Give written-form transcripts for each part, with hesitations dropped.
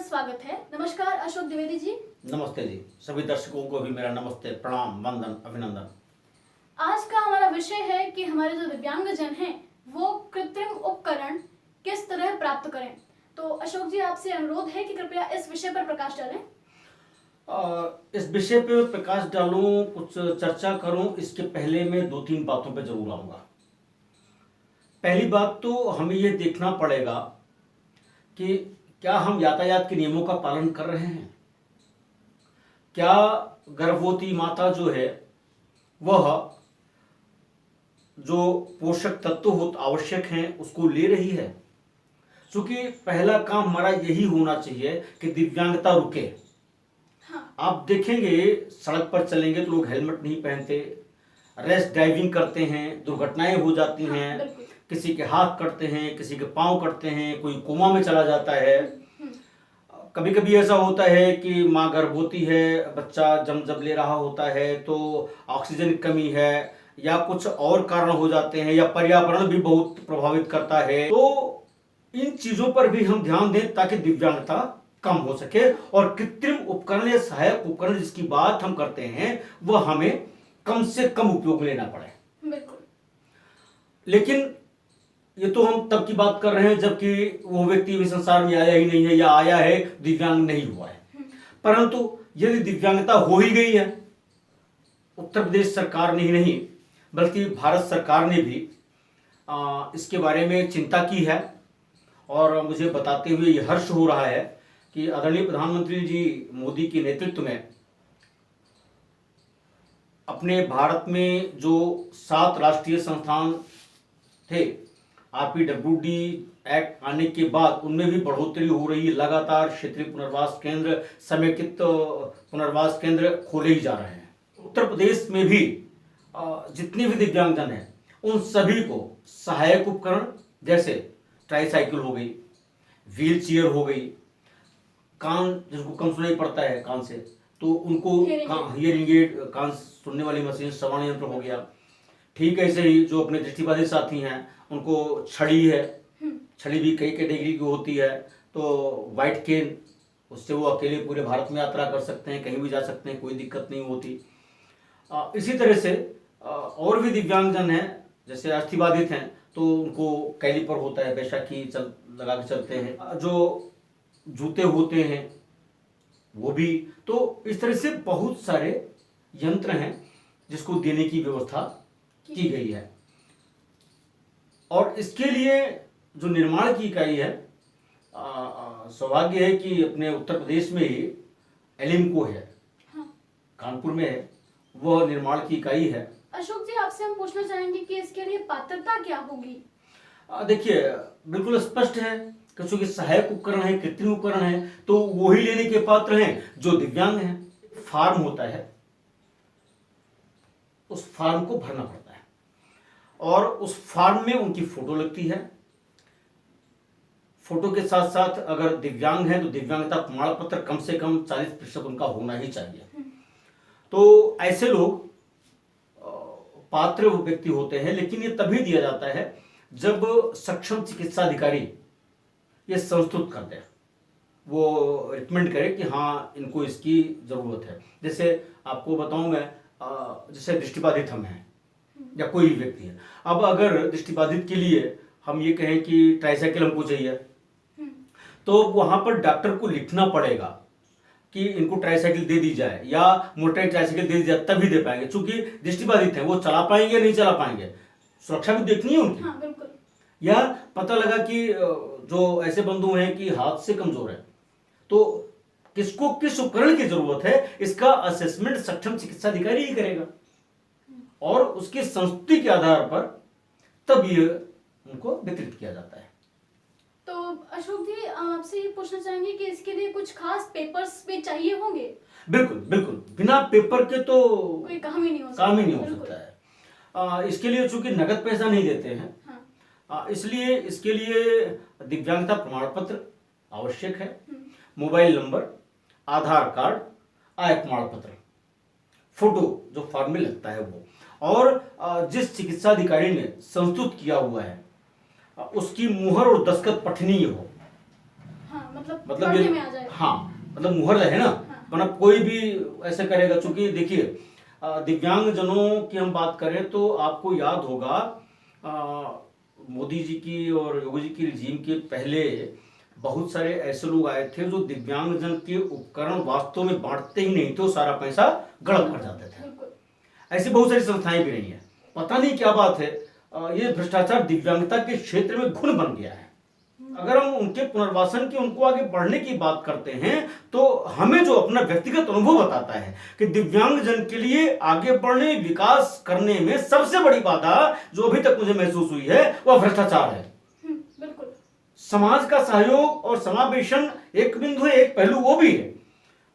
स्वागत है। नमस्कार अशोक द्विवेदी जी। नमस्ते जी। सभी दर्शकों को भी मेरा नमस्ते, प्रणाम, वंदन, अभिनंदन। आज का हमारा विषय है कि हमारे जो दिव्यांगजन हैं वो कृत्रिम उपकरण किस तरह प्राप्त करें। तो अशोक जी, आपसे अनुरोध है कि कृपया इस विषय पर प्रकाश डालें। इस विषय पे प्रकाश डालूं, कुछ चर्चा करूं, इसके पहले मैं 2-3 बातों पे जरूर आऊंगा। पहली बात तो हमें ये देखना पड़ेगा कि क्या हम यातायात के नियमों का पालन कर रहे हैं। क्या गर्भवती माता जो है वह जो पोषक तत्व आवश्यक हैं उसको ले रही है। क्योंकि पहला काम हमारा यही होना चाहिए कि दिव्यांगता रुके। हाँ। आप देखेंगे सड़क पर चलेंगे तो लोग हेलमेट नहीं पहनते, रैश ड्राइविंग करते हैं, दुर्घटनाएं हो जाती हैं, किसी के हाथ कटते हैं, किसी के पांव कटते हैं, कोई कोमा में चला जाता है। कभी कभी ऐसा होता है कि माँ गर्भवती है, बच्चा जब ले रहा होता है तो ऑक्सीजन की कमी है या कुछ और कारण हो जाते हैं, या पर्यावरण भी बहुत प्रभावित करता है। तो इन चीजों पर भी हम ध्यान दें ताकि दिव्यांगता कम हो सके और कृत्रिम उपकरण या सहायक उपकरण जिसकी बात हम करते हैं वह हमें कम से कम उपयोग लेना पड़े। बिल्कुल। लेकिन ये तो हम तब की बात कर रहे हैं जबकि वो व्यक्ति भी संसार में आया ही नहीं है या आया है दिव्यांग नहीं हुआ है। परंतु यदि दिव्यांगता हो ही गई है, उत्तर प्रदेश सरकार ने ही नहीं बल्कि भारत सरकार ने भी इसके बारे में चिंता की है। और मुझे बताते हुए यह हर्ष हो रहा है कि आदरणीय प्रधानमंत्री जी मोदी के नेतृत्व में अपने भारत में जो 7 राष्ट्रीय संस्थान थे, RPWD एक्ट आने के बाद उनमें भी बढ़ोतरी हो रही है। लगातार क्षेत्रीय पुनर्वास केंद्र, समेकित पुनर्वास केंद्र खोले ही जा रहे हैं। उत्तर प्रदेश में भी जितने भी दिव्यांगजन हैं उन सभी को सहायक उपकरण जैसे ट्राईसाइकिल हो गई, व्हील चेयर हो गई, कान जिसको कम सुनाई पड़ता है कान से तो उनको हियरिंग एड, कान सुनने वाली मशीन, श्रवण यंत्र हो गया। ठीक ऐसे ही जो अपने दृष्टिबाधित साथी हैं उनको छड़ी है, छड़ी भी कई कैटेगरी की होती है। तो वाइट केन, उससे वो अकेले पूरे भारत में यात्रा कर सकते हैं, कहीं भी जा सकते हैं, कोई दिक्कत नहीं होती। इसी तरह से और भी दिव्यांगजन हैं जैसे अस्थिबाधित हैं तो उनको कैलिपर होता है, बैसाखी लगा के चलते हैं, जो जूते होते हैं वो भी। तो इस तरह से बहुत सारे यंत्र हैं जिसको देने की व्यवस्था की गई है। और इसके लिए जो निर्माण की इकाई है, सौभाग्य है कि अपने उत्तर प्रदेश में ही एलिम्को है, कानपुर में है, वह निर्माण की इकाई है। अशोक जी, आपसे हम पूछना चाहेंगे कि इसके लिए पात्रता क्या होगी। देखिए बिल्कुल स्पष्ट है, क्योंकि सहायक उपकरण है, कृत्रिम उपकरण है, तो वो ही लेने के पात्र हैं जो दिव्यांग हैं। फॉर्म होता है, उस फॉर्म को भरना पड़ता है और उस फॉर्म में उनकी फोटो लगती है। फोटो के साथ साथ अगर दिव्यांग है तो दिव्यांगता प्रमाण पत्र कम से कम 40% उनका होना ही चाहिए। तो ऐसे लोग पात्र व्यक्ति होते हैं, लेकिन ये तभी दिया जाता है जब सक्षम चिकित्सा अधिकारी ये संस्तुत कर दे, वो रिकमेंड करे कि हाँ इनको इसकी जरूरत है। जैसे आपको बताऊं मैं, जैसे दृष्टिबाधित हम हैं या कोई भी व्यक्ति है, अब अगर दृष्टिबाधित के लिए हम ये कहें कि ट्राईसाइकिल हमको चाहिए तो वहां पर डॉक्टर को लिखना पड़ेगा कि इनको ट्राईसाइकिल दे दी जाए या मोटर ट्राईसाइकिल दे दी जाए, तभी दे पाएंगे। चूंकि दृष्टिबाधित हैं, वो चला पाएंगे नहीं चला पाएंगे, सुरक्षा भी देखनी है उनकी। हाँ, बिल्कुल। या पता लगा कि जो ऐसे बंधु हैं कि हाथ से कमजोर है, तो किसको किस उपकरण की जरूरत है इसका असेसमेंट सक्षम चिकित्सा अधिकारी ही करेगा और उसकी संस्तुति के आधार पर तब ये उनको वितरित किया जाता है। तो अशोक जी, आपसे ये पूछना चाहेंगे कि इसके लिए कुछ खास पेपर्स भी चाहिए होंगे। बिल्कुल बिल्कुल, बिना पेपर के तो कोई काम ही नहीं हो सकता है। इसके लिए चूंकि नगद पैसा नहीं देते हैं, इसलिए इसके लिए दिव्यांगता प्रमाण पत्र आवश्यक है, मोबाइल नंबर, आधार कार्ड, आय प्रमाण पत्र, फोटो जो फॉर्म में लगता है वो, और जिस चिकित्सा अधिकारी ने संस्तुत किया हुआ है उसकी मुहर और दस्तखत पठनीय हो। मतलब मतलब पढ़ने ये में आ जाए। हाँ, मतलब मुहर है ना, हाँ। वरना कोई भी ऐसे करेगा। चूंकि देखिए दिव्यांग जनों की हम बात करें तो आपको याद होगा मोदी जी की और योगी जी की रिजीम के पहले बहुत सारे ऐसे लोग आए थे जो दिव्यांगजन के उपकरण वास्तव में बांटते ही नहीं थे, वो सारा पैसा गड़प कर जाते थे। बिल्कुल। ऐसी बहुत सारी संस्थाएं भी रही हैं। पता नहीं क्या बात है, ये भ्रष्टाचार दिव्यांगता के क्षेत्र में घुन बन गया है। अगर हम उनके पुनर्वासन की, उनको आगे बढ़ने की बात करते हैं तो हमें जो अपना व्यक्तिगत अनुभव बताता है कि दिव्यांगजन के लिए आगे बढ़ने, विकास करने में सबसे बड़ी बाधा जो अभी तक मुझे महसूस हुई है वह भ्रष्टाचार है। बिल्कुल। समाज का सहयोग और समावेशन एक बिंदु है, एक पहलू वो भी है।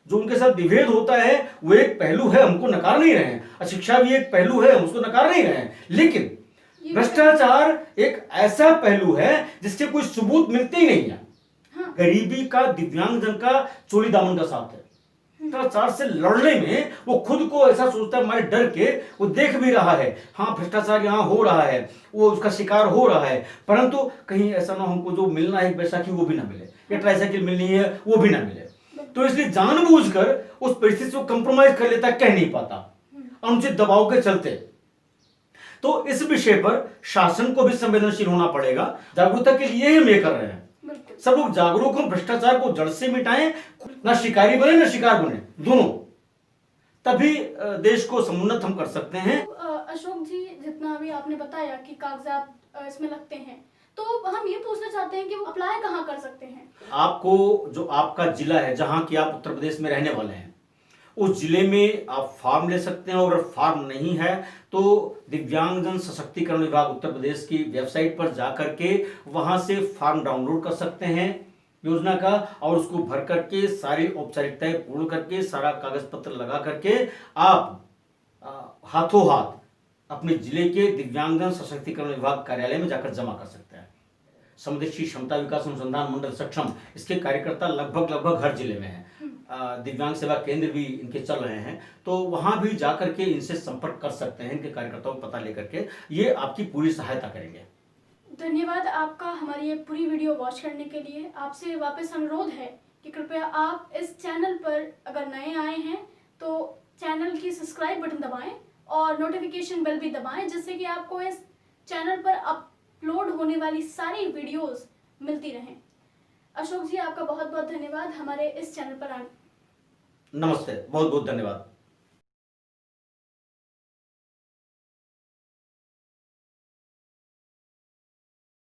जो उनके साथ विभेद होता है वो एक पहलू है, हमको नकार नहीं रहे हैं। अशिक्षा भी एक पहलू है, हम उसको नकार नहीं रहे हैं। लेकिन भ्रष्टाचार एक ऐसा पहलू है जिसके कोई सबूत मिलते ही नहीं है। हाँ। गरीबी का, दिव्यांगजन का चोली दामन का साथ है। भ्रष्टाचार से लड़ने में वो खुद को ऐसा सोचता है, हमारे डर के वो देख भी रहा है, हाँ भ्रष्टाचार यहाँ हो रहा है, वो उसका शिकार हो रहा है, परंतु कहीं ऐसा ना हमको जो मिलना है बैसाखी वो भी ना मिले, या ट्राइसाइकिल मिलनी है वो भी ना मिले। तो इसलिए जानबूझकर उस परिस्थिति को कंप्रोमाइज कर लेता, कह नहीं पाता अनुचित दबाव के चलते। तो इस विषय पर शासन को भी संवेदनशील होना पड़ेगा। जागरूकता के लिए हम ये कर रहे हैं, सब लोग जागरूक हो, भ्रष्टाचार को जड़ से मिटाएं, ना शिकारी बने ना शिकार बने, दोनों, तभी देश को समुन्नत हम कर सकते हैं। अशोक जी, जितना अभी आपने बताया कि कागजात इसमें लगते हैं, तो हम ये पूछना चाहते हैं कि वो अप्लाई कहाँ कर सकते हैं? आपको जो आपका जिला है, जहां की आप उत्तर प्रदेश में रहने वाले हैं, उस जिले में आप फॉर्म ले सकते हैं। और अगर फॉर्म नहीं है तो दिव्यांगजन सशक्तिकरण विभाग उत्तर प्रदेश की वेबसाइट पर जाकर के वहां से फॉर्म डाउनलोड कर सकते हैं योजना का, और उसको भर करके सारी औपचारिकताएं पूर्ण करके, सारा कागज पत्र लगा करके आप हाथों हाथ अपने जिले के दिव्यांगजन सशक्तिकरण विभाग कार्यालय में जाकर जमा कर सकते हैं। समदेशी क्षमता विकास अनुसंधान मंडल सक्षम, इसके कार्यकर्ता लगभग हर जिले में हैं। दिव्यांग सेवा केंद्र भी इनके चल रहे हैं, तो वहां भी जाकर के इनसे संपर्क कर सकते हैं, इनके कार्यकर्ताओं को पता लेकर के, ये आपकी पूरी सहायता करेंगे। धन्यवाद आपका हमारी ये पूरी वीडियो वॉच करने के लिए। आपसे वापस अनुरोध है कि कृपया आप इस चैनल पर अगर नए आए हैं तो चैनल की सब्सक्राइब बटन दबाएं और नोटिफिकेशन बेल भी दबाएं, जिससे कि आपको इस चैनल पर अपलोड होने वाली सारी वीडियोस मिलती रहें। अशोक जी, आपका बहुत बहुत धन्यवाद हमारे इस चैनल पर आने। नमस्ते, बहुत बहुत धन्यवाद।